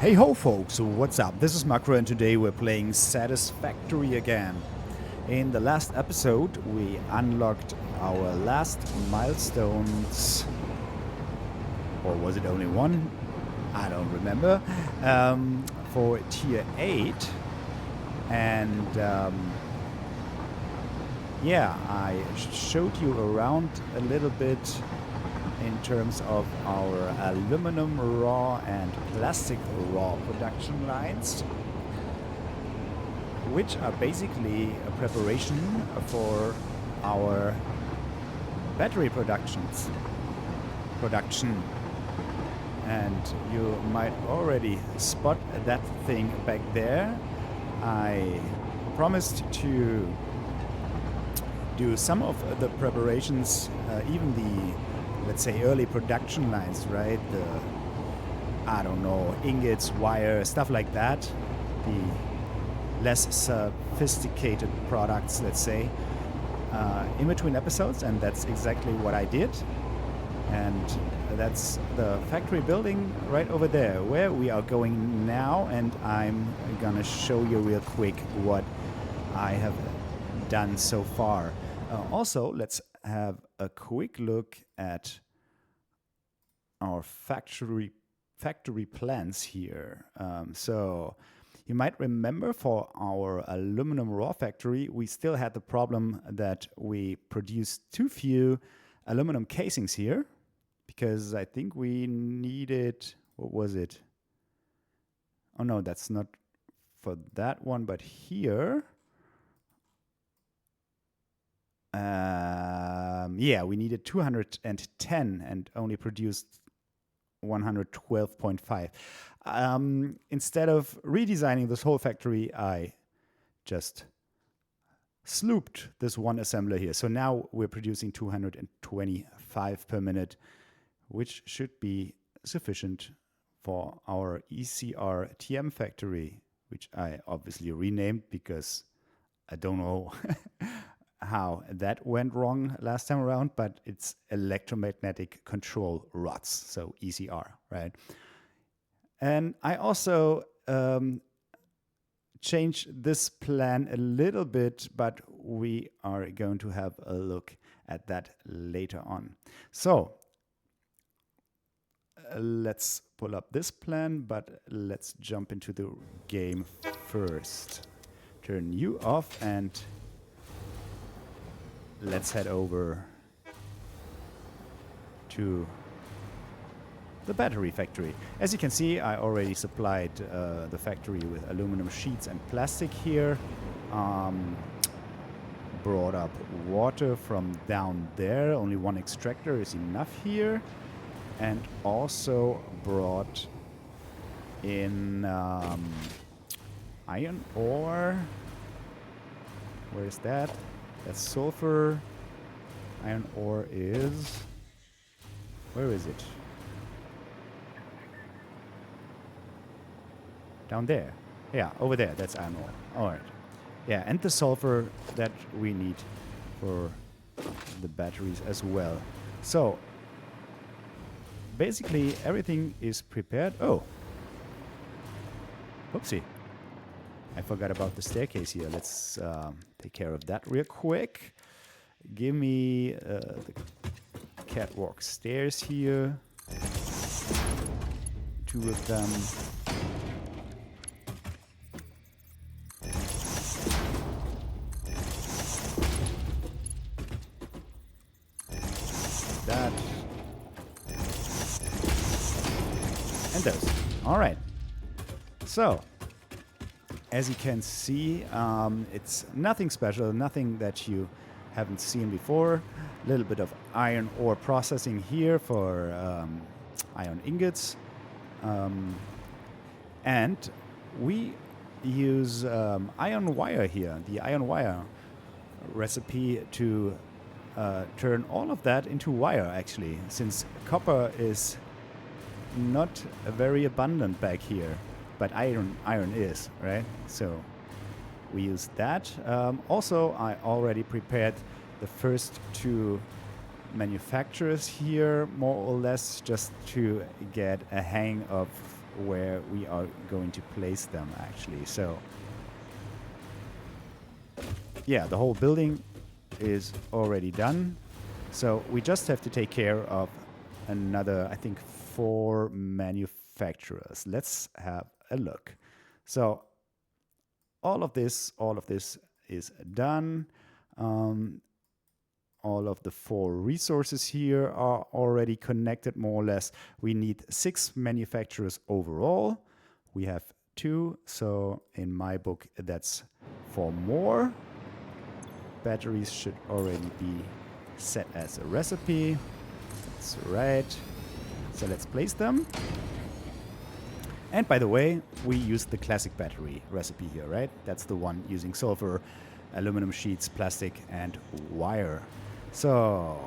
Hey ho folks, what's up? This is Makro and today we're playing Satisfactory again. In the last episode we unlocked our last milestones, or was it only one? I don't remember, for tier 8, and yeah, I showed you around a little bit in terms of our aluminum raw and plastic raw production lines, which are basically a preparation for our battery production. And you might already spot that thing back there. I promised to do some of the preparations, even the, let's say, early production lines, right? The, I don't know, ingots, wire, stuff like that. The less sophisticated products, let's say, in between episodes, and that's exactly what I did. And that's the factory building right over there, where we are going now, and I'm gonna show you real quick what I have done so far. Also, let's have a quick look at our factory plans here. So you might remember for our aluminum raw factory, we still had the problem that we produced too few aluminum casings here, because I think we needed, what was it? Oh no, that's not for that one, but here. Yeah, we needed 210 and only produced 112.5. Instead of redesigning this whole factory, I just slooped this one assembler here. So now we're producing 225 per minute, which should be sufficient for our ECR TM factory, which I obviously renamed because I don't know how that went wrong last time around, but it's electromagnetic control rods, so ECR, right? And I also changed this plan a little bit, but we are going to have a look at that later on. So let's pull up this plan, but let's jump into the game first. Turn you off and let's head over to the battery factory. As you can see, I already supplied the factory with aluminum sheets and plastic here. Brought up water from down there. Only one extractor is enough here. And also brought in iron ore. Where is that? That's sulfur. Iron ore is... where is it? Down there. Yeah, over there. That's iron ore. All right. Yeah, and the sulfur that we need for the batteries as well. So, basically everything is prepared. Oh. Oopsie. I forgot about the staircase here. Let's take care of that real quick. Give me the catwalk stairs here. 2 of them. That. And those. All right. So, as you can see, it's nothing special, nothing that you haven't seen before. A little bit of iron ore processing here for iron ingots. And we use iron wire here, the iron wire recipe to turn all of that into wire, actually, since copper is not very abundant back here. But iron is, right? So we use that. Also, I already prepared the first 2 manufacturers here, more or less, just to get a hang of where we are going to place them, actually. So, yeah, the whole building is already done. So we just have to take care of another, I think, 4 manufacturers. Let's have a look. So all of this is done. All of the 4 resources here are already connected more or less. We need 6 manufacturers overall. We have 2, so in my book that's 4 more. Batteries should already be set as a recipe. That's right. So let's place them. And by the way, we used the classic battery recipe here, right? That's the one using sulfur, aluminum sheets, plastic, and wire. So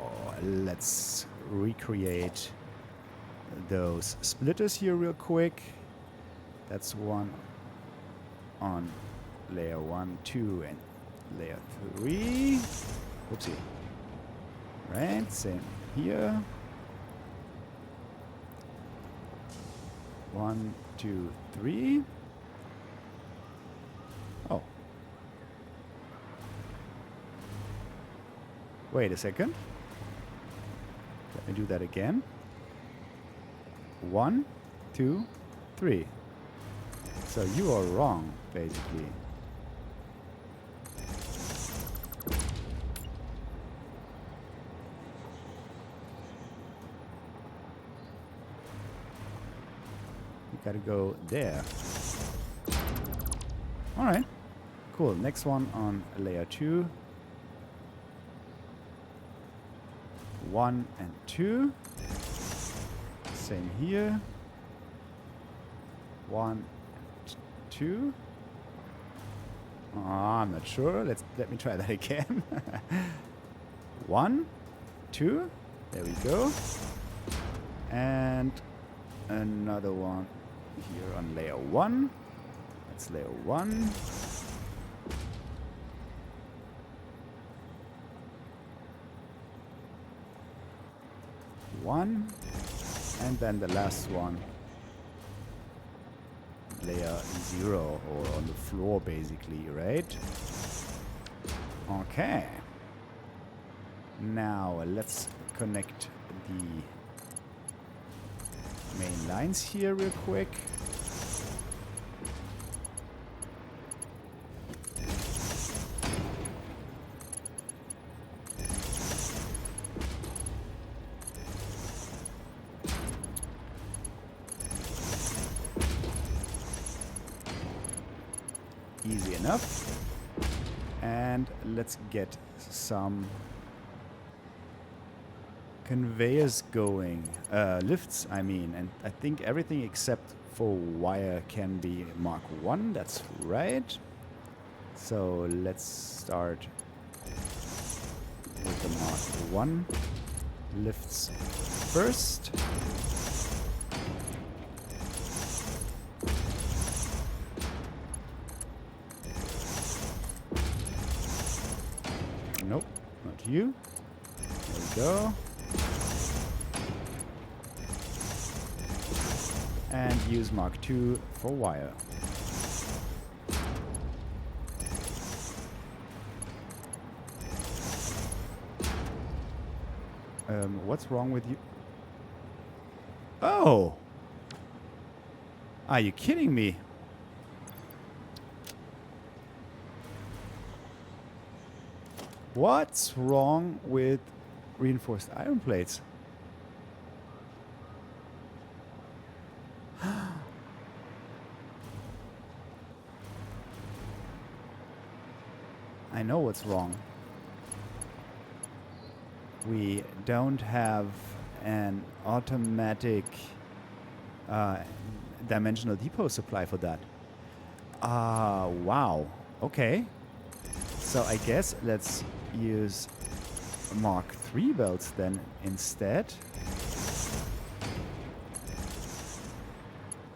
let's recreate those splitters here real quick. That's one on layer 1, 2, and layer 3. Whoopsie. Right, same here. 1, 2, 3. Oh. Wait a second. Let me do that again. 1, 2, 3. So you are wrong, basically. You gotta go there. Alright. Cool. Next one on layer 2. 1 and 2. Same here. 1 and 2. Oh, I'm not sure. Let me try that again. 1, 2. There we go. And another one here on layer 1. That's layer 1. One, and then the last one, layer 0, or on the floor basically, right? Okay. Now let's connect the main lines here real quick. Easy enough. And let's get some conveyors going. Lifts, I mean. And I think everything except for wire can be Mark 1. That's right. So let's start with the Mark 1 lifts first. Nope, not you. There we go. And use Mark II for wire. What's wrong with you? Oh! Are you kidding me? What's wrong with reinforced iron plates? I know what's wrong. We don't have an automatic dimensional depot supply for that. Wow. Okay. So I guess let's use Mark III belts then instead.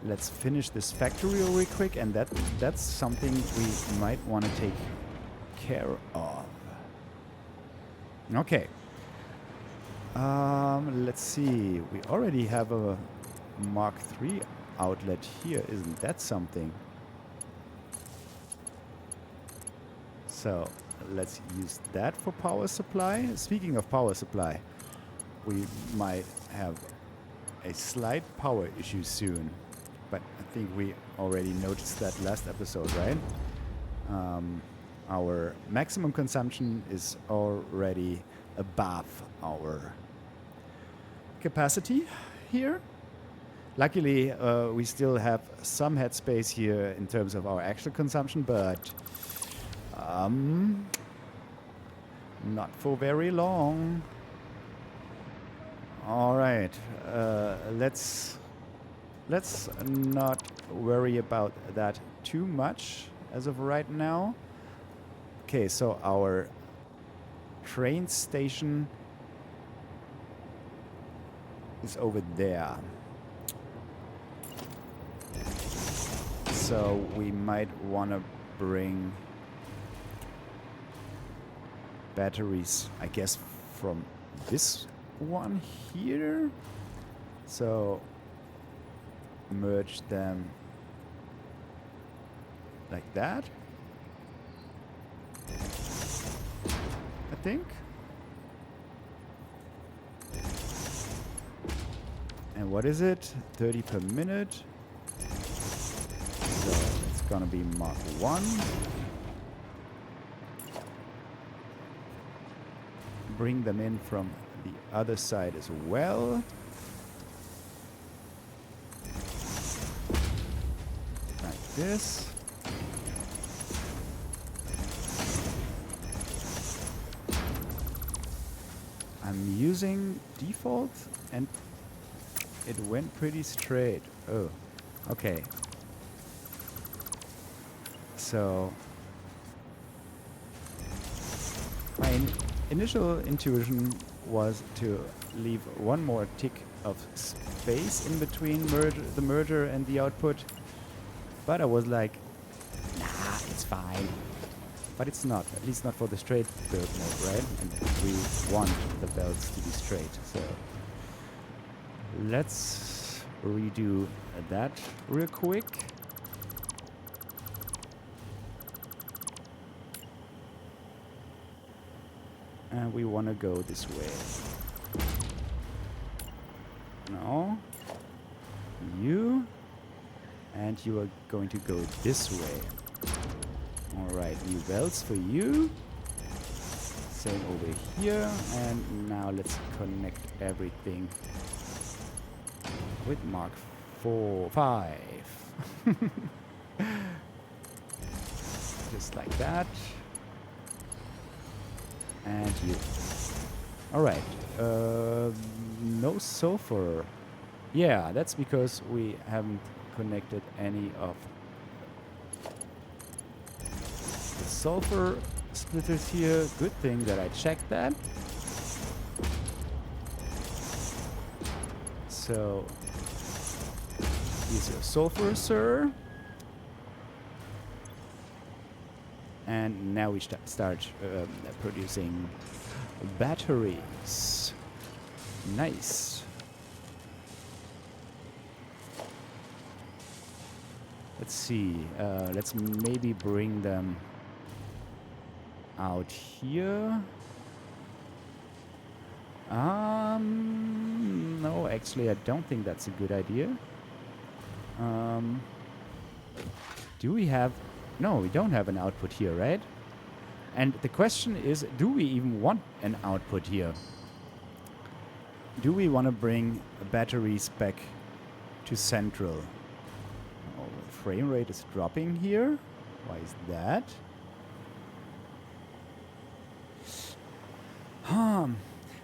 Let's finish this factory real quick, and that's something we might want to take care of. Okay. Let's see. We already have a Mark III outlet here. Isn't that something? So let's use that for power supply. Speaking of power supply, we might have a slight power issue soon. But I think we already noticed that last episode, right? Our maximum consumption is already above our capacity here. Luckily, we still have some headspace here in terms of our actual consumption, but not for very long. All right, let's not worry about that too much as of right now. Okay, so our train station is over there. So we might want to bring batteries, I guess, from this one here. So merge them like that, I think. And what is it? 30 per minute. So it's gonna be Mark 1. Bring them in from the other side as well. Like this. I'm using default and it went pretty straight. Oh, okay. So my initial intuition was to leave one more tick of space in between the merger and the output, but I was like, nah, it's fine. But it's not, at least not for the straight build mode, right? And we want the belts to be straight, so let's redo that real quick. And we want to go this way. No. You. And you are going to go this way. Alright, new belts for you. Same over here. And now let's connect everything with Mark 5. Just like that. And you. Alright. No sulfur. Yeah, that's because we haven't connected any of the sulfur splitters here. Good thing that I checked that. So, here's your sulfur, sir. And now we start producing batteries. Nice. Let's see. Let's maybe bring them out here. No, actually, I don't think that's a good idea. Do we have... No, we don't have an output here, right? And the question is, do we even want an output here? Do we want to bring batteries back to central? Oh, frame rate is dropping here. Why is that?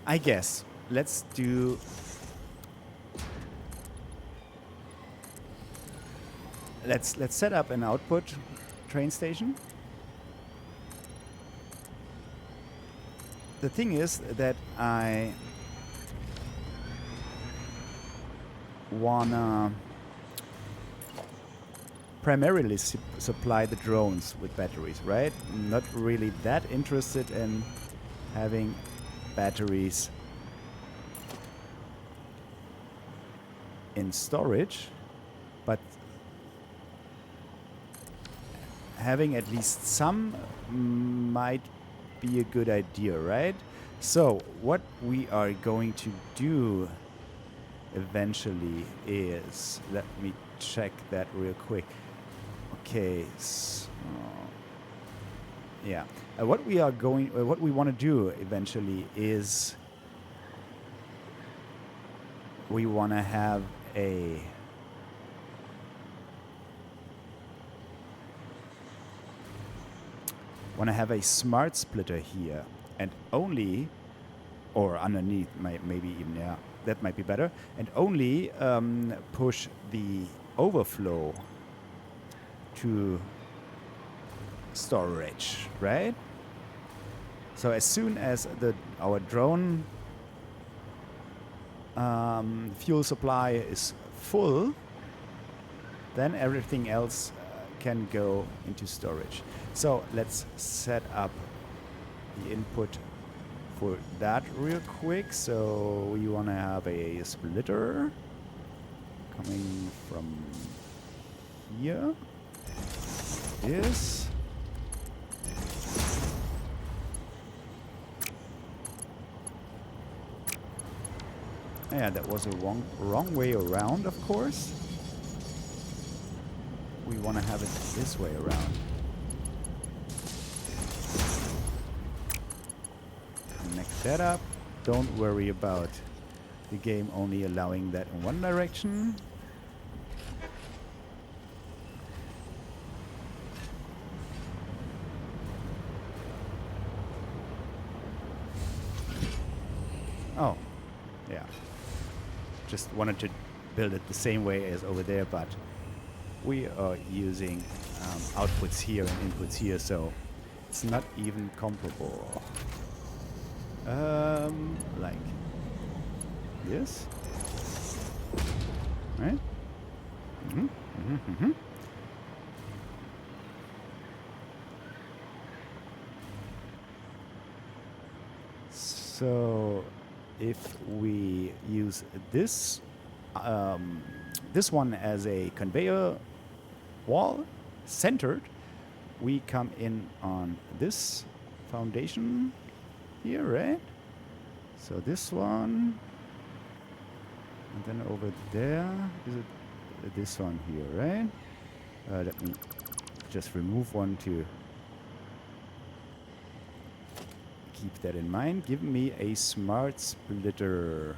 I guess. Let's do... Let's set up an output train station. The thing is that I wanna primarily supply the drones with batteries, right? I'm not really that interested in having batteries in storage. having at least some might be a good idea, right? So what we are going to do eventually is, let me check that real quick. Okay, so yeah, what we want to do eventually is we want to have a smart splitter here, and only, or underneath, maybe even, yeah, that might be better, and only push the overflow to storage, right? So as soon as our drone fuel supply is full, then everything else can go into storage. So let's set up the input for that real quick. So we want to have a splitter coming from here. This. Yeah, that was a wrong way around, of course. We want to have it this way around. Connect that up. Don't worry about the game only allowing that in one direction. Oh, yeah. Just wanted to build it the same way as over there, but we are using outputs here and inputs here, so it's not even comparable. Like this, right? So if we use this this one as a conveyor wall centered, we come in on this foundation here, right? So this one, and then over there is it this one here, right? Let me just remove one to keep that in mind. Give me a smart splitter.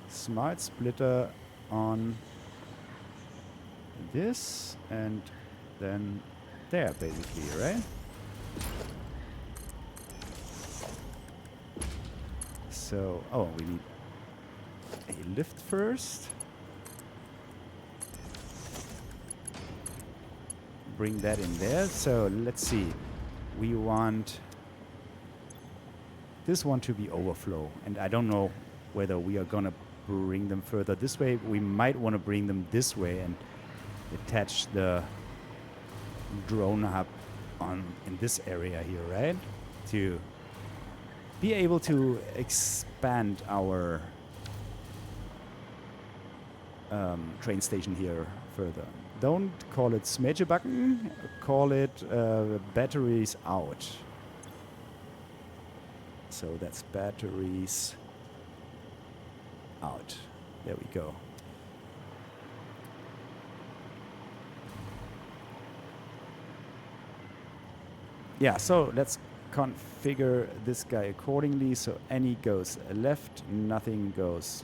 Smart splitter on this and then there, basically, right? So, oh, we need a lift first. Bring that in there. So let's see. We want this one to be overflow, and I don't know whether we are gonna bring them further this way. We might want to bring them this way and attach the drone hub on in this area here, right? To be able to expand our train station here further. Don't call it Smedjebakken, call it batteries out. So that's batteries out. There we go. Yeah, so let's configure this guy accordingly. So any goes left, nothing goes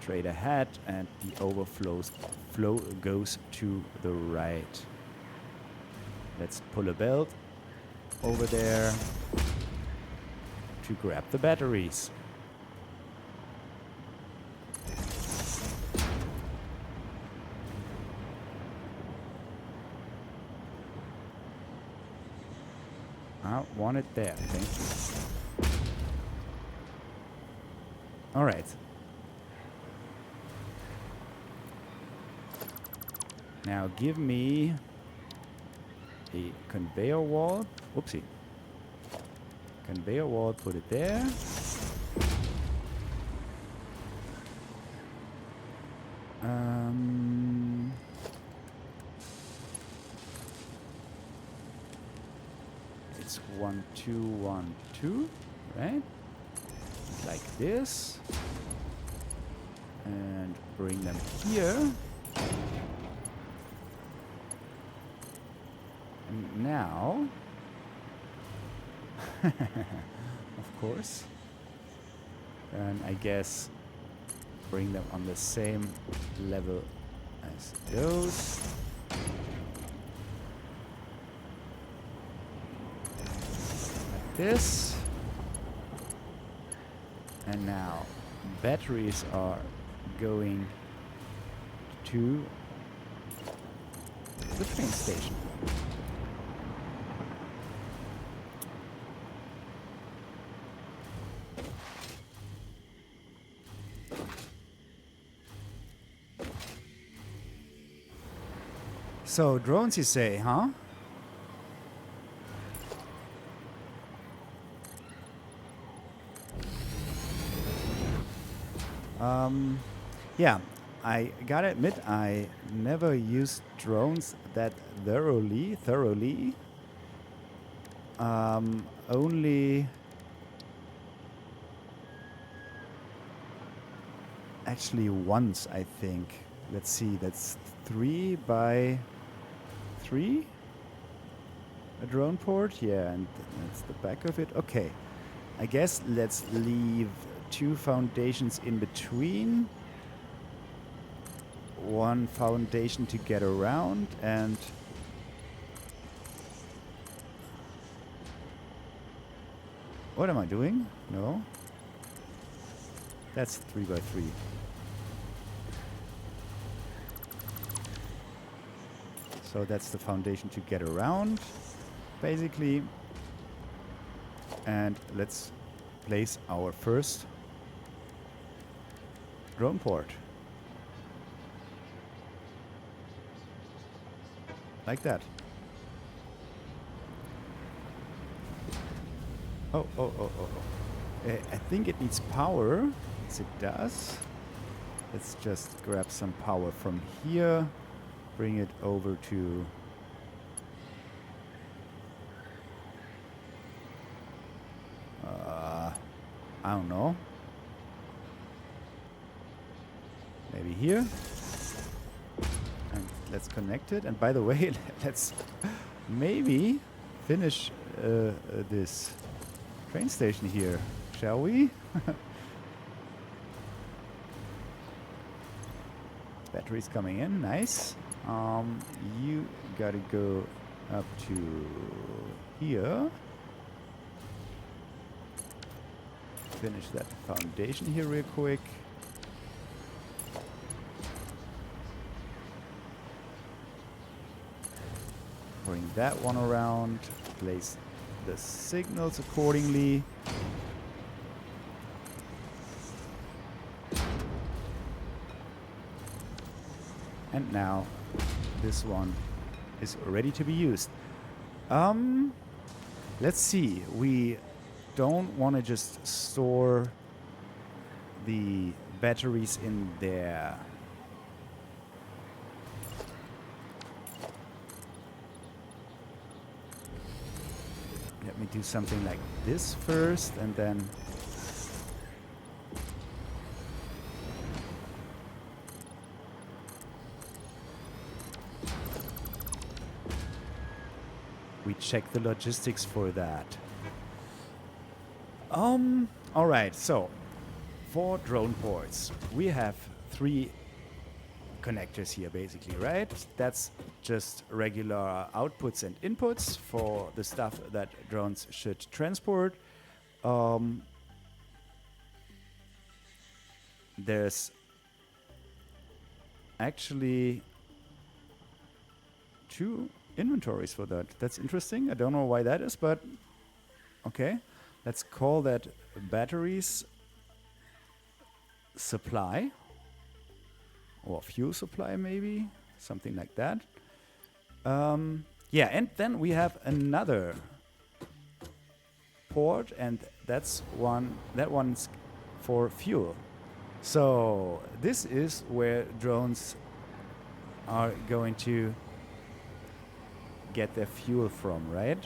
straight ahead, and the flow goes to the right. Let's pull a belt over there to grab the batteries. I want it there, thank you. All right. Now give me a conveyor wall. Oopsie. Conveyor wall, put it there. it's 1, 2, 1, 2, right? Like this. And bring them here. And now, of course, and I guess bring them on the same level as those. Like this. And now batteries are going to the train station. So, drones, you say, huh? Yeah, I gotta admit, I never used drones that thoroughly. Only actually once, I think. Let's see, that's 3 by 3? A drone port? Yeah, and that's the back of it. Okay. I guess let's leave 2 foundations in between. 1 foundation to get around, and what am I doing? No. That's 3 by 3. So that's the foundation to get around, basically. And let's place our first drone port. Like that. Oh. I think it needs power. Yes, it does. Let's just grab some power from here. Bring it over to I don't know. Maybe here. And let's connect it. And by the way, let's maybe finish this train station here, shall we? Batteries coming in, nice. You gotta go up to here. Finish that foundation here real quick. Bring that one around. Place the signals accordingly. And now this one is ready to be used. Let's see. We don't want to just store the batteries in there. Let me do something like this first, and then we check the logistics for that. All right, so for drone ports, we have 3 connectors here basically, right? That's just regular outputs and inputs for the stuff that drones should transport. There's actually 2 inventories for that. That's interesting. I don't know why that is, but okay. Let's call that batteries supply or fuel supply, maybe something like that. Yeah, and then we have another port, and that one's for fuel. So this is where drones are going to get their fuel from, right?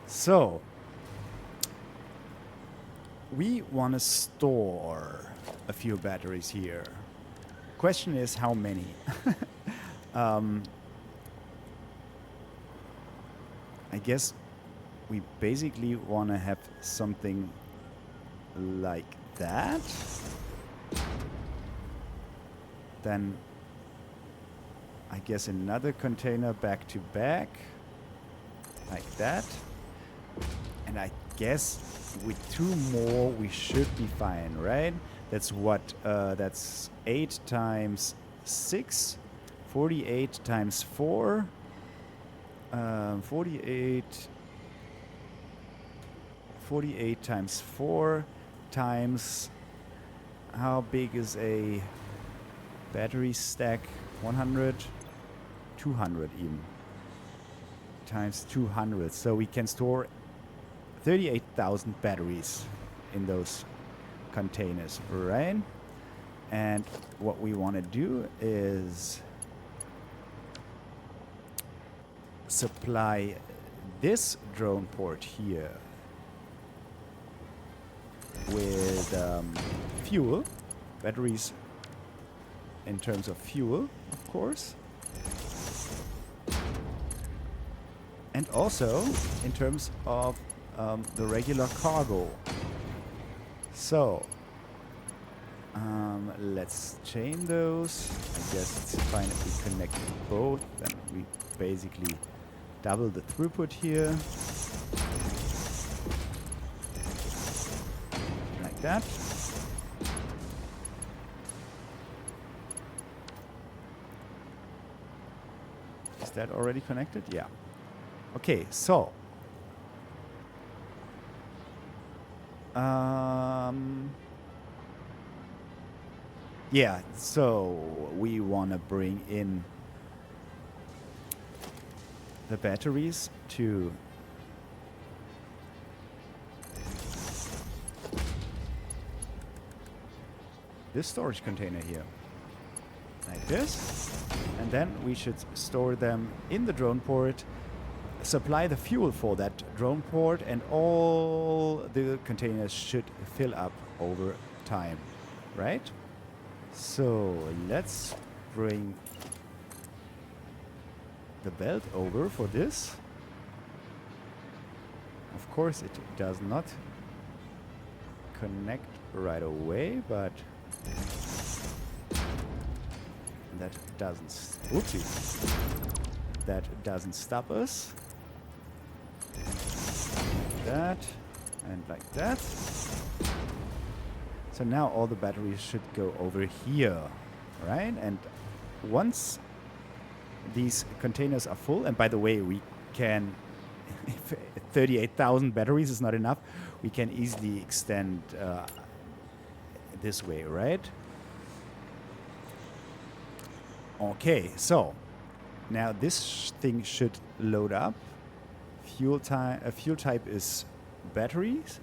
So we want to store a few batteries here. Question is how many? I guess we basically want to have something like that. Then I guess another container back to back like that. And I guess with 2 more we should be fine, right? That's what, that's 8 times 6, 48 times 4, 48 times 4 times, how big is a battery stack? 100, 200 even, times 200. So we can store 38,000 batteries in those containers, right? And what we want to do is supply this drone port here with fuel, batteries in terms of fuel, of course, and also in terms of the regular cargo. So let's chain those. I guess it's fine if we connect both, then we basically double the throughput here. Like that. Is that already connected? Yeah. Okay, so yeah, so we want to bring in the batteries to this storage container here, like this, and then we should store them in the drone port, supply the fuel for that drone port, and all the containers should fill up over time, right? So let's bring the belt over for this. Of course it does not connect right away, but that doesn't that doesn't stop us. Like that and like that. So now all the batteries should go over here, right? And once these containers are full, and by the way, we can, if 38,000 batteries is not enough, we can easily extend this way, right? Okay, so now this thing should load up. Fuel type is batteries,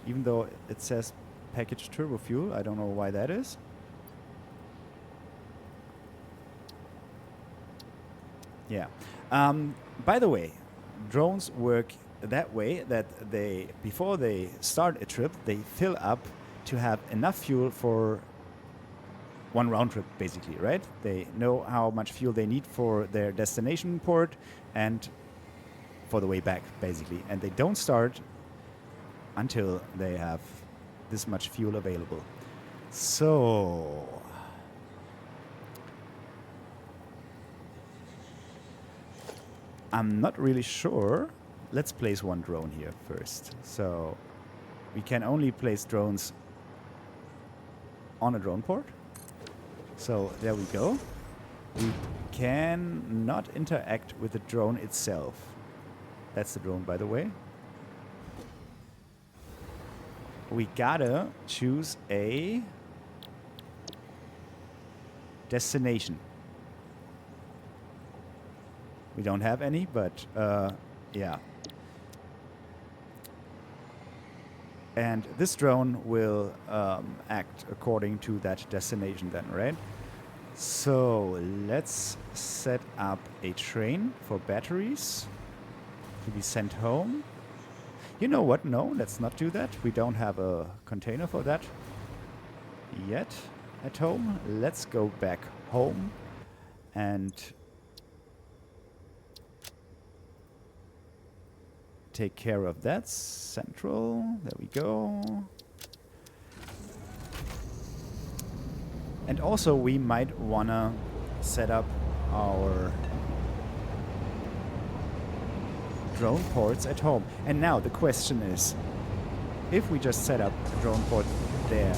even though it says packaged turbo fuel. I don't know why that is. Yeah. By the way, drones work that way that they, before they start a trip, they fill up to have enough fuel for one round trip, basically, right? They know how much fuel they need for their destination port and for the way back, basically. And they don't start until they have this much fuel available. So I'm not really sure. Let's place one drone here first. So we can only place drones on a drone port. So there we go. We can not interact with the drone itself. That's the drone, by the way. We gotta choose a destination. We don't have any, but yeah. And this drone will act according to that destination then, right? So let's set up a train for batteries. to be sent home. You know what? No, let's not do that. We don't have a container for that yet at home. Let's go back home and take care of that. Central. There we go. And also we might wanna set up our drone ports at home. And now the question is, if we just set up a drone port there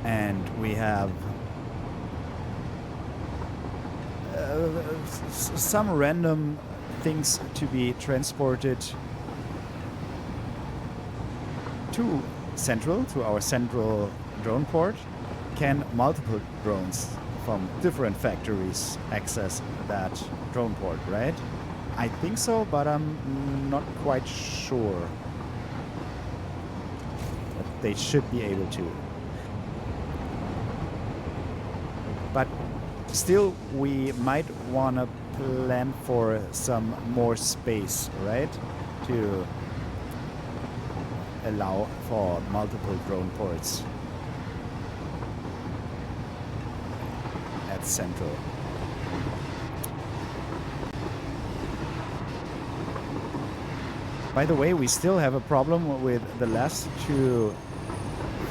and we have some random things to be transported to our central drone port, can multiple drones from different factories access that drone port, right? I think so, but I'm not quite sure. But they should be able to. But still, we might want to plan for some more space, right? To allow for multiple drone ports at Central. By the way, we still have a problem with the last two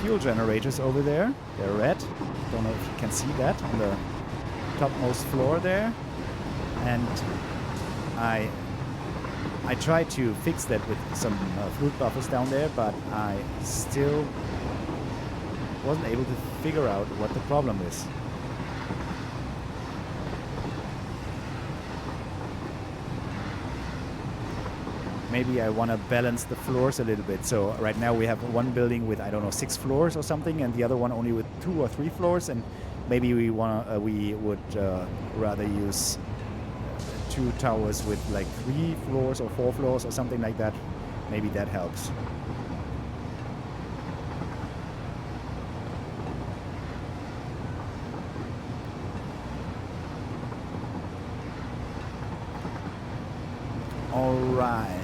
fuel generators over there. They're red. Don't know if you can see that on the topmost floor there. And I tried to fix that with some fluid buffers down there, but I still wasn't able to figure out what the problem is. Maybe I want to balance the floors a little bit. So right now we have one building with, I don't know, 6 floors or something, and the other one only with 2 or 3 floors. And maybe we would rather use 2 towers with like 3 floors or 4 floors or something like that. Maybe that helps. All right.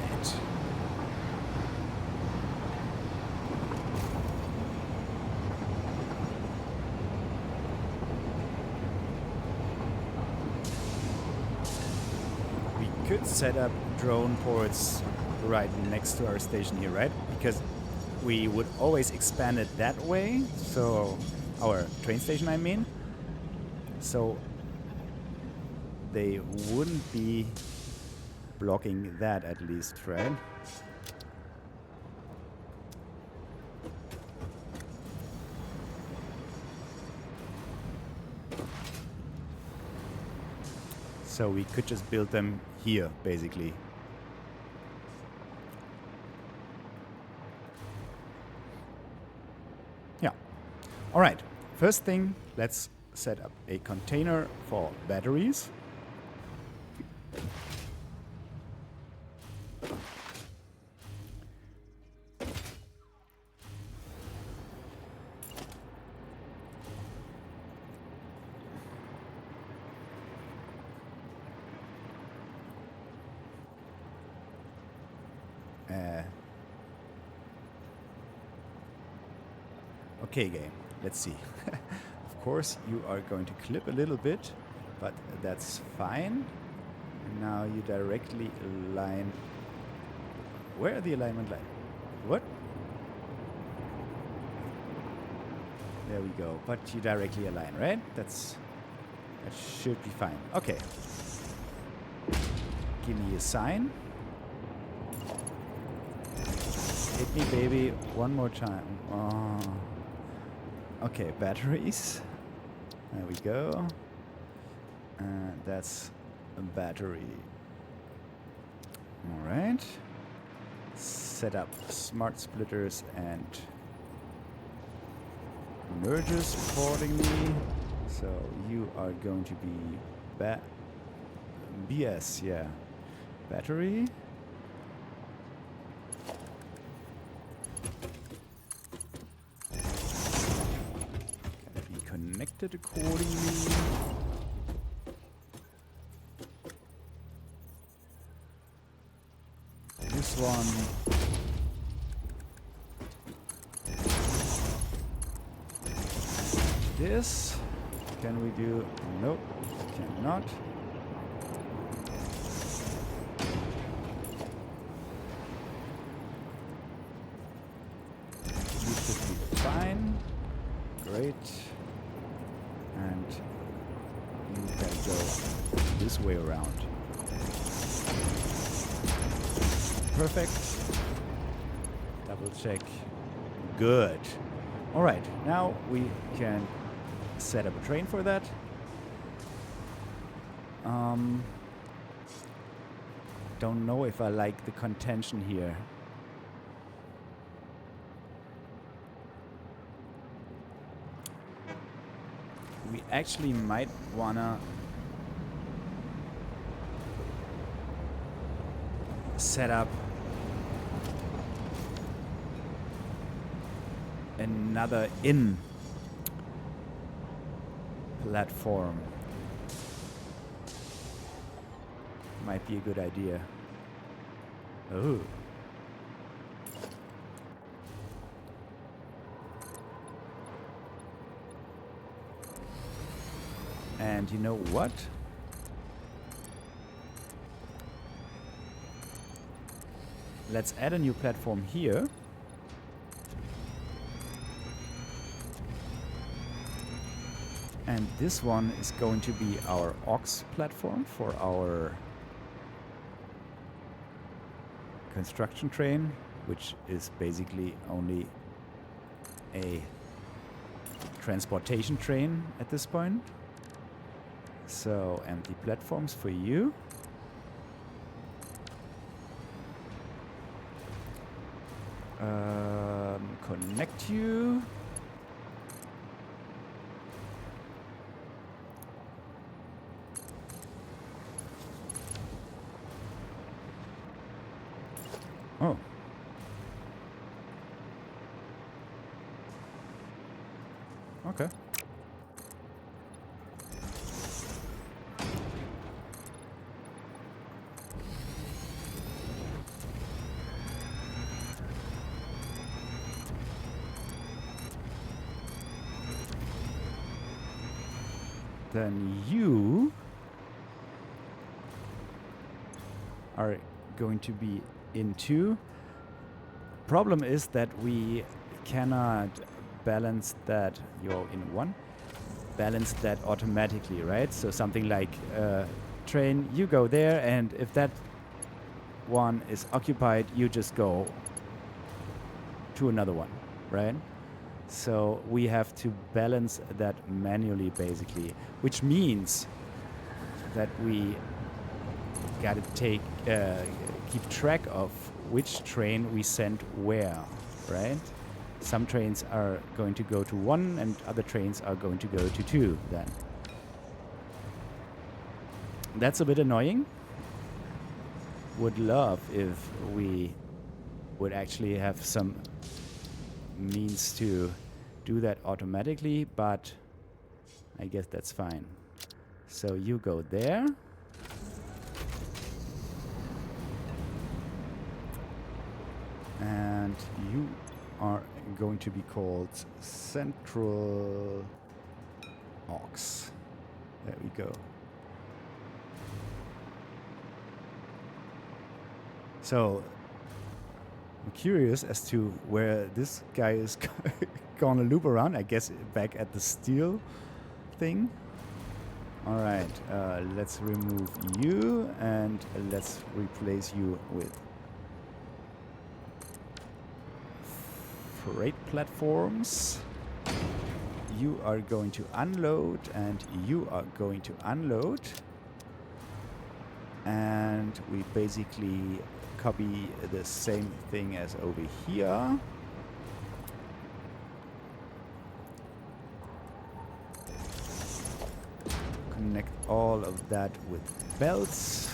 Could set up drone ports right next to our station here, right? Because we would always expand it that way. So our train station, I mean. So they wouldn't be blocking that, at least, right? So we could just build them here, basically. Yeah. All right. First thing, let's set up a container for batteries. Okay, game. Let's see. Of course, you are going to clip a little bit, but that's fine. Now you directly align. Where are the alignment lines? What? There we go. But you directly align, right? That should be fine. Okay. Give me a sign. Hit me, baby, one more time. Oh. Okay, batteries. There we go. And that's a battery. All right. Set up smart splitters and mergers accordingly. So you are going to be BS, yeah. Battery. Connected accordingly. this one. This. Can we do? Nope, cannot. You should be fine. Great. And you can go this way around. Perfect. Double check. Good. All right, now we can set up a train for that. Don't know if I like the contention here. We actually might wanna set up another in platform. Might be a good idea. Oh. And you know what? Let's add a new platform here. And this one is going to be our aux platform for our construction train, which is basically only a transportation train at this point. So empty platforms for you. Connect you. Oh. Okay. Then you are going to be in 2. Problem is that we cannot balance that. You're in 1. Balance that automatically, right? So something like train, you go there, and if that one is occupied, you just go to another one, right? So we have to balance that manually, basically, which means that we gotta keep track of which train we send where, right? Some trains are going to go to 1 and other trains are going to go to 2 then. That's a bit annoying. Would love if we would actually have some means to do that automatically, but I guess that's fine. So you go there. And you are going to be called Central Aux. There we go. So I'm curious as to where this guy is gonna loop around. I guess back at the steel thing. All right, let's remove you and let's replace you with freight platforms. You are going to unload and you are going to unload. And we basically copy the same thing as over here. Connect all of that with belts.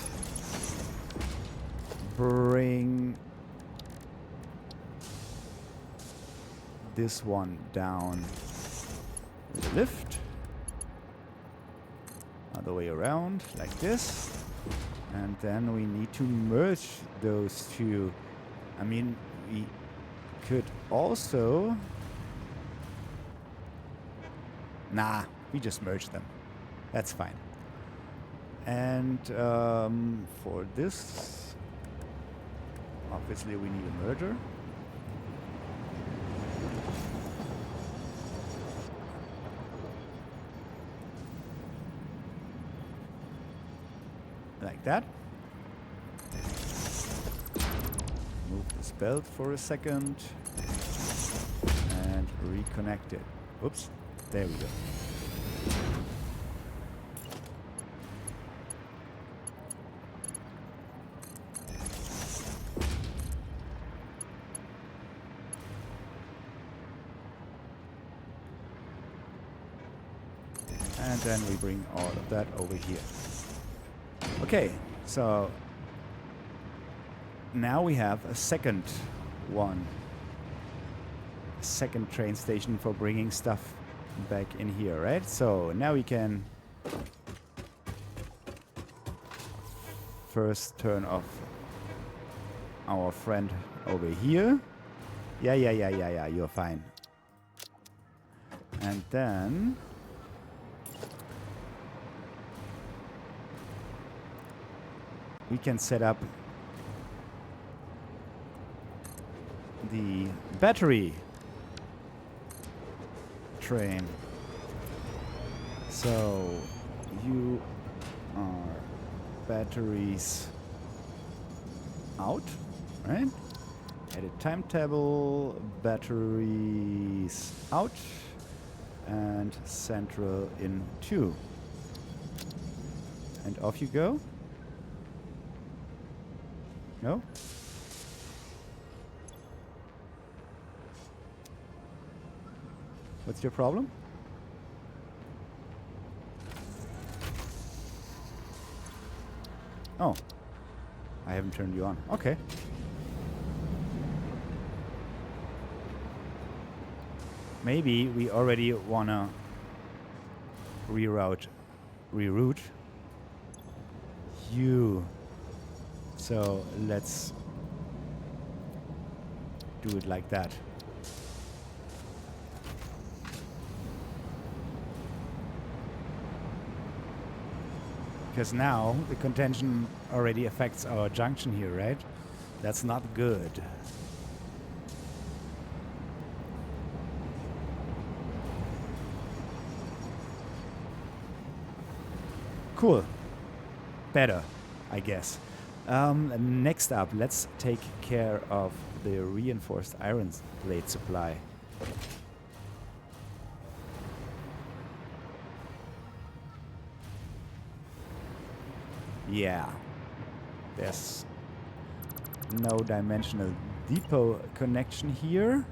Bring this one down with a lift. Other way around, like this. And then we need to merge those two I mean, we could also... Nah, we just merge them. That's fine. And for this, obviously we need a merger. Like that. Move this belt for a second. And reconnect it. Oops. There we go. And then we bring all of that over here. Okay, so now we have a second one. A second train station for bringing stuff back in here, right? So now we can first turn off our friend over here. Yeah, you're fine. And then we can set up the battery train. So you are batteries out, right? Edit timetable, batteries out, and central in 2. And off you go. No? What's your problem? Oh. I haven't turned you on. Okay. Maybe we already wanna reroute you. So let's do it like that. Because now the contention already affects our junction here, right? That's not good. Cool. Better, I guess. Next up, let's take care of the reinforced iron plate supply. Yeah. There's no dimensional depot connection here.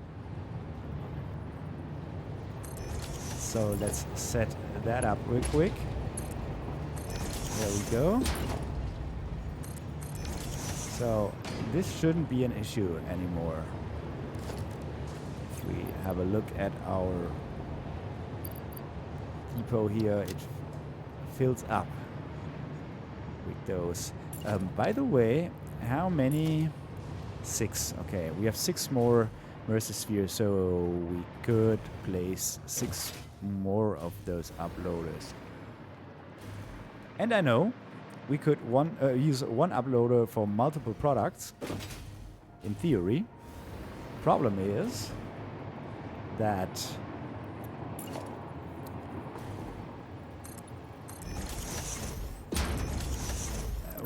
So let's set that up real quick. There we go. So this shouldn't be an issue anymore. If we have a look at our depot here, it fills up with those. By the way, how many? 6. Okay, we have 6 more Mercer-spheres, so we could place 6 more of those uploaders. And I know we could use one uploader for multiple products, in theory. Problem is that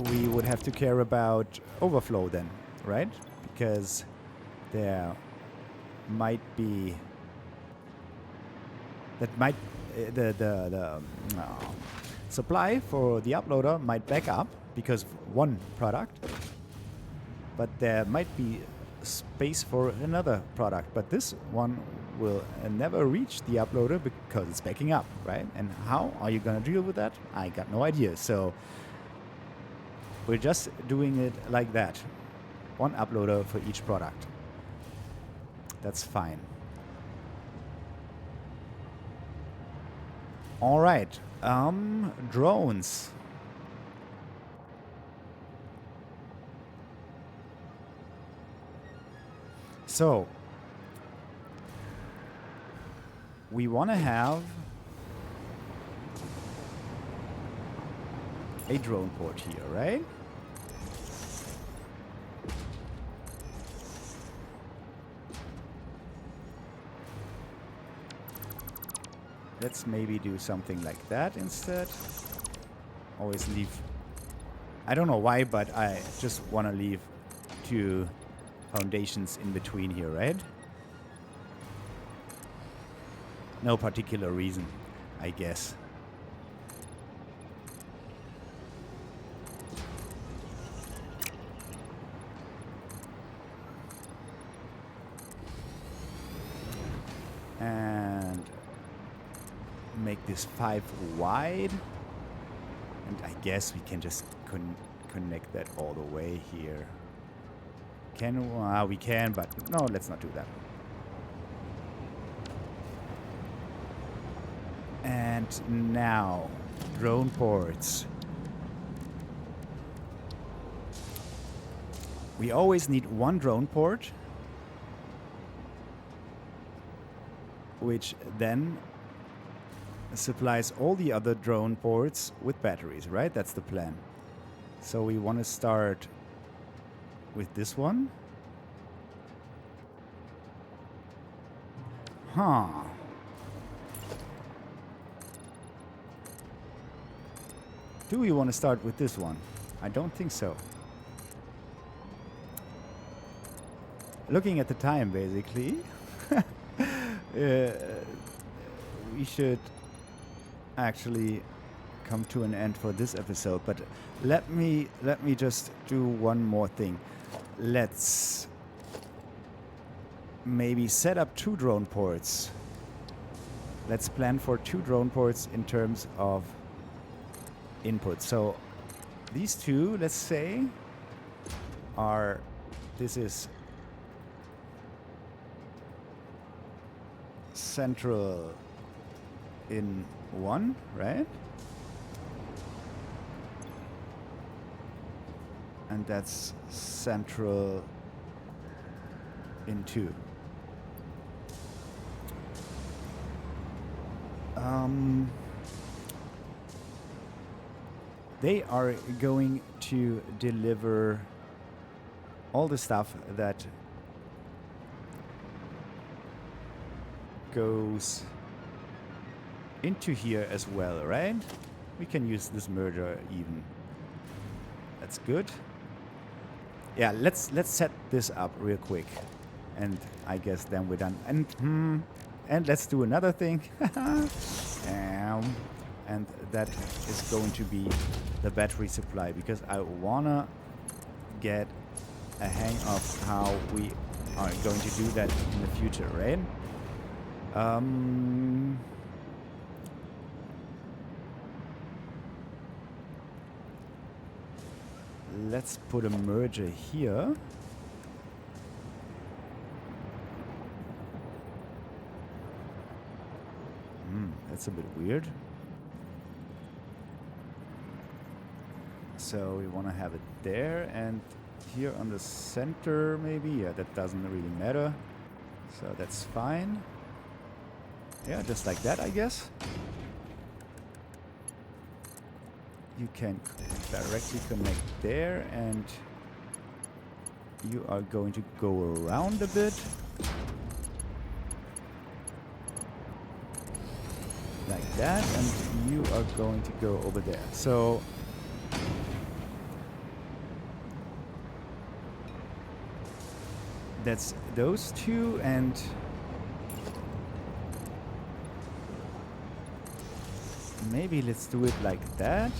we would have to care about overflow then, right? Because there might be supply for the uploader might back up because of one product, but there might be space for another product, but this one will never reach the uploader because it's backing up, right? And how are you gonna deal with that? I got no idea. So we're just doing it like that. One uploader for each product. That's fine. All right. Drones. So we want to have a drone port here, right? Let's maybe do something like that instead. Always leave. I don't know why, but I just want to leave 2 foundations in between here, right? No particular reason, I guess. And make this 5 wide. And I guess we can just connect that all the way here. We can, but no, let's not do that. And now, drone ports. We always need 1 drone port, which then supplies all the other drone ports with batteries, right? That's the plan. So we want to start with this one. Huh. Do we want to start with this one? I don't think so. Looking at the time, basically, we should actually come to an end for this episode. But let me just do one more thing. Let's maybe set up 2 drone ports. Let's plan for 2 drone ports in terms of input. So these 2, let's say, are, this is central in 1, right? And that's central in 2. They are going to deliver all the stuff that goes into here as well, right? We can use this merger even. That's good. Yeah, let's set this up real quick, and I guess then we're done. And let's do another thing. And that is going to be the battery supply, because I wanna get a hang of how we are going to do that in the future, right? Let's put a merger here. That's a bit weird. So we want to have it there, and here on the center maybe. Yeah, that doesn't really matter. So that's fine. Yeah, just like that, I guess. You can directly connect there, and you are going to go around a bit. Like that, and you are going to go over there. So that's those 2, and maybe let's do it like that.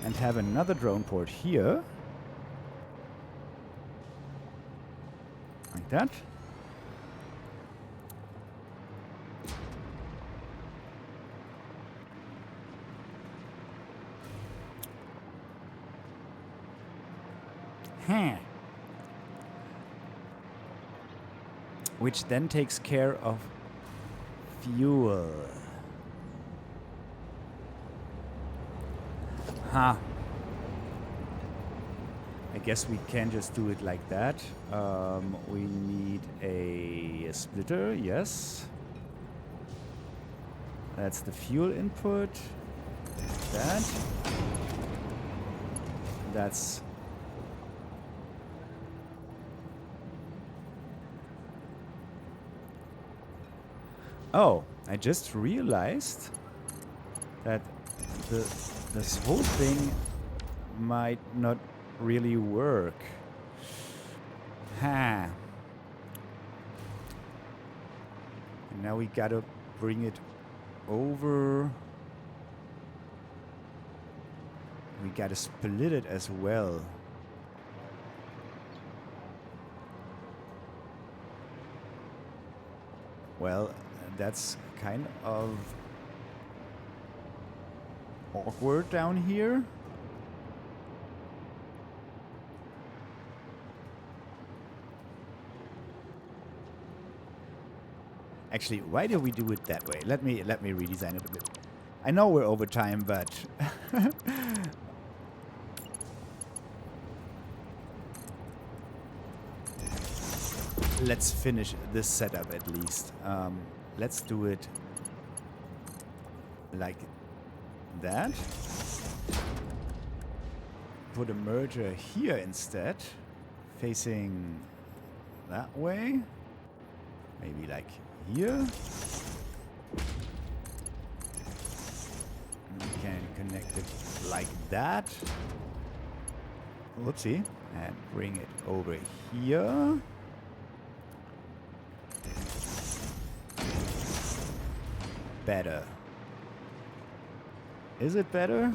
And have another drone port here. Like that. Which then takes care of fuel. I guess we can just do it like that. We need a splitter, yes. That's the fuel input. That. That's... Oh, I just realized that this whole thing might not really work. Ha. And now we gotta bring it over. We gotta split it as well. Well, that's kind of awkward down here. Actually, why do we do it that way? Let me redesign it a bit. I know we're over time, but let's finish this setup at least. Let's do it like that. Put a merger here instead, facing that way. Maybe like here. We can connect it like that. Whoopsie. And bring it over here. Better. Is it better?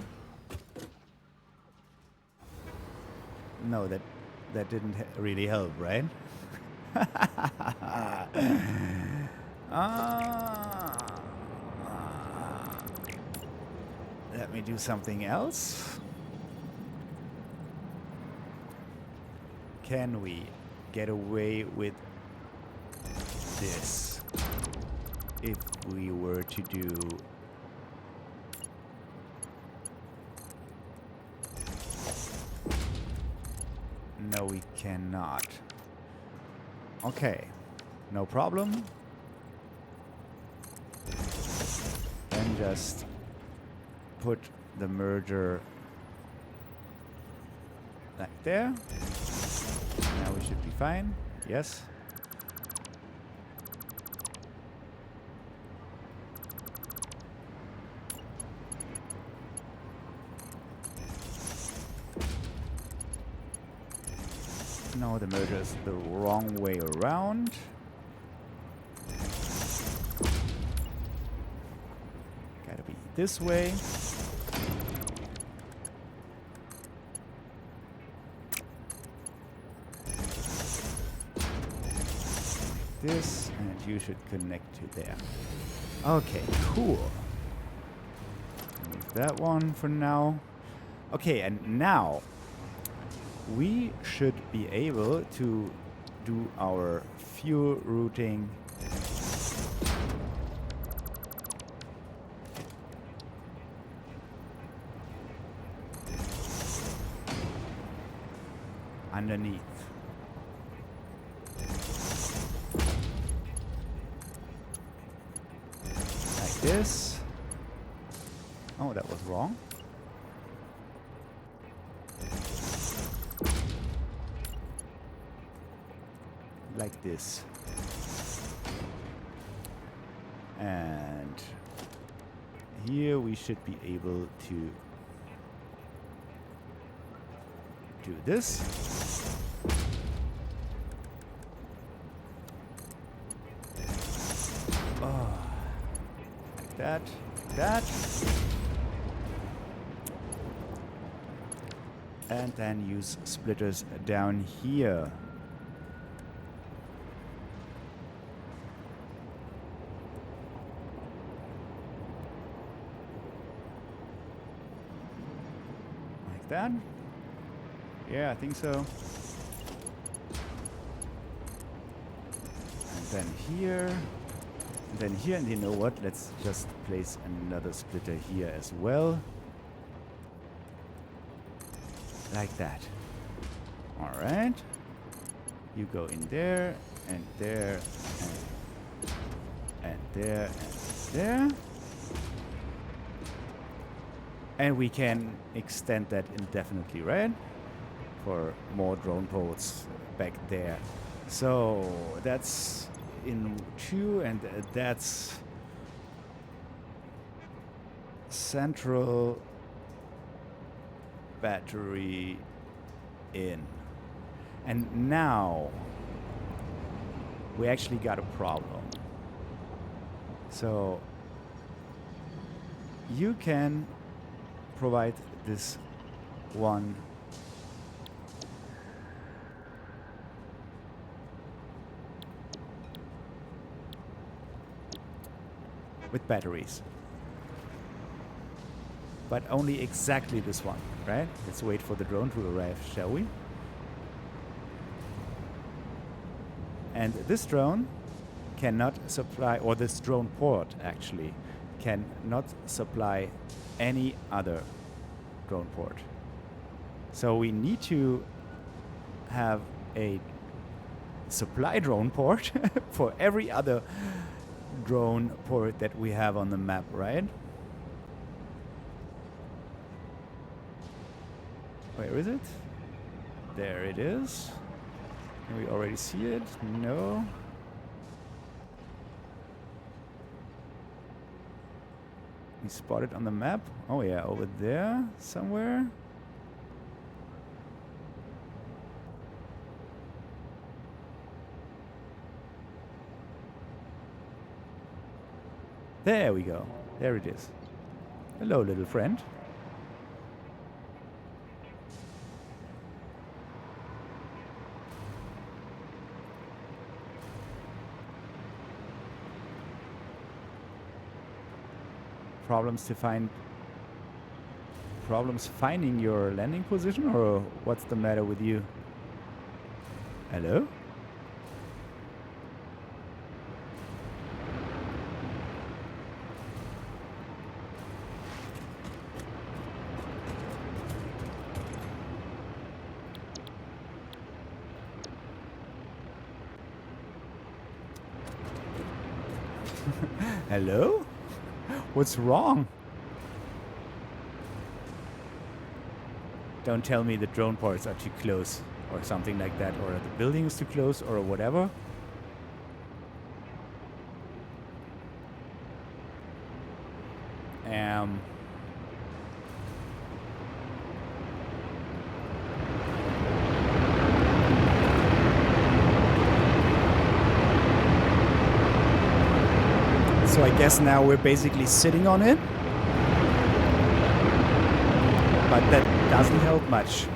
No, that didn't really help, right? Let me do something else. Can we get away with this if we were to do no, we cannot. Okay, no problem. Then just put the merger like there. Now we should be fine. Yes. No, the merger is the wrong way around. Gotta be this way. This, and you should connect to there. Okay, cool. Move that one for now. Okay, and now we should be able to do our fuel routing underneath. Like this. Oh, that was wrong. Like this. And here we should be able to do this. Oh, like that, like that. And then use splitters down here. That? Yeah, I think so. And then here. And then here, and you know what? Let's just place another splitter here as well. Like that. All right. You go in there, and there, and there, and there. And we can extend that indefinitely, right? For more drone ports back there. So that's in 2, and that's central battery in. And now we actually got a problem. So you can provide this one with batteries, but only exactly this one, right? Let's wait for the drone to arrive, shall we? And this drone cannot supply, or this drone port actually cannot supply any other drone port. So we need to have a supply drone port for every other drone port that we have on the map, right? Where is it? There it is. Can we already see it? No. We spot it on the map. Oh yeah, over there somewhere. There we go. There it is. Hello, little friend. Problems finding your landing position, or what's the matter with you? Hello? Hello? What's wrong? Don't tell me the drone ports are too close or something like that, or the building is too close or whatever. So I guess now we're basically sitting on it. But that doesn't help much.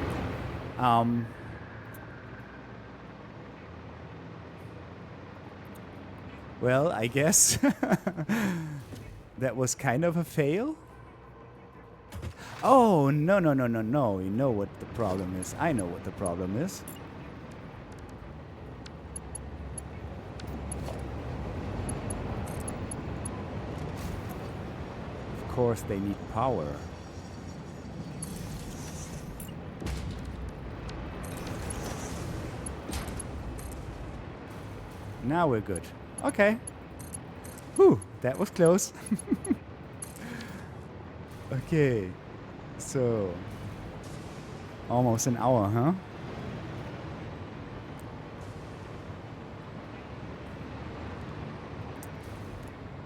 Well, I guess that was kind of a fail. Oh, no. You know what the problem is. I know what the problem is. Of course, they need power. Now we're good. Okay. Whew, that was close. Okay. So, almost an hour, huh?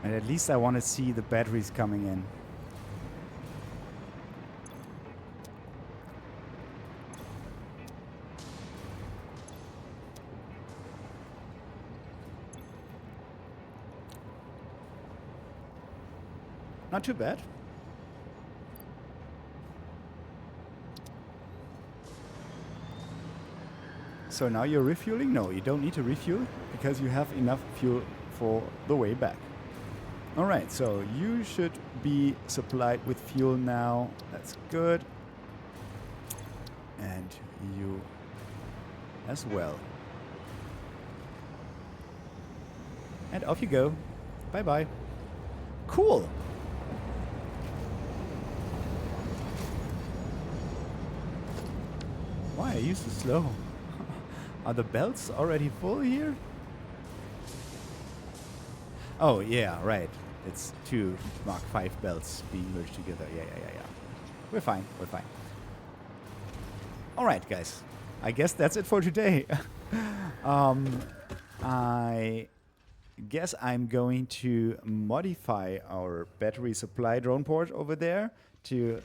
And at least I want to see the batteries coming in. Not too bad. So now you're refueling? No, you don't need to refuel because you have enough fuel for the way back. All right, so you should be supplied with fuel now. That's good. And you as well. And off you go. Bye-bye. Cool. Why are you so slow? Are the belts already full here? Oh, yeah, right. It's 2 Mark 5 belts being merged together. Yeah. We're fine. All right, guys. I guess that's it for today. I guess I'm going to modify our battery supply drone port over there to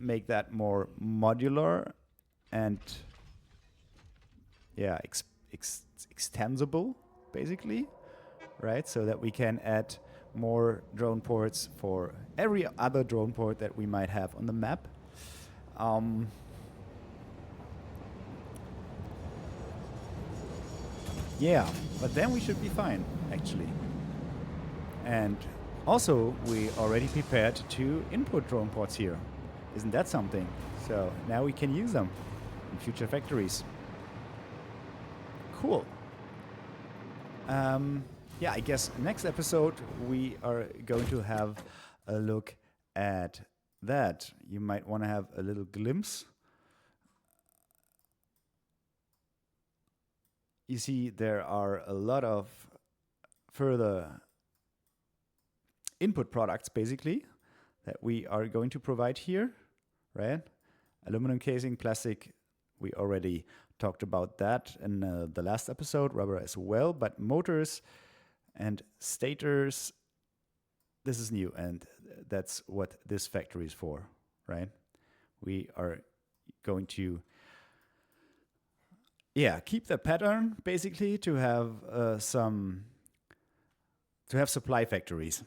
make that more modular and extensible, basically, right? So that we can add more drone ports for every other drone port that we might have on the map. Yeah, but then we should be fine, actually. And also, we already prepared 2 input drone ports here. Isn't that something? So now we can use them in future factories. Cool. Yeah, I guess next episode we are going to have a look at that. You might want to have a little glimpse. You see, there are a lot of further input products, basically, that we are going to provide here, right? Aluminum casing, plastic, we already talked about that in the last episode, rubber as well, but motors and stators, this is new, and that's what this factory is for, right? We are going to keep the pattern, basically, to have supply factories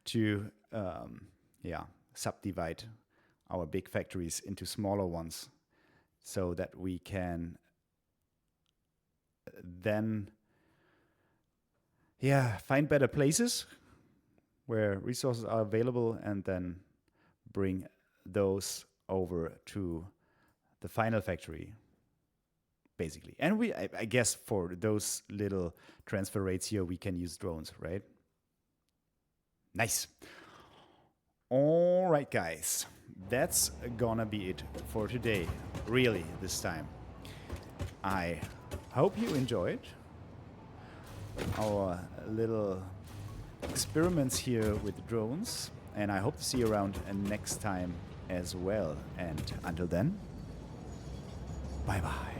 to subdivide our big factories into smaller ones so that we can then find better places where resources are available and then bring those over to the final factory, basically. And I guess for those little transfer rates here, we can use drones, right? Nice. All right, guys. That's gonna be it for today. Really, this time. I hope you enjoyed our little experiments here with drones. And I hope to see you around next time as well. And until then, bye-bye.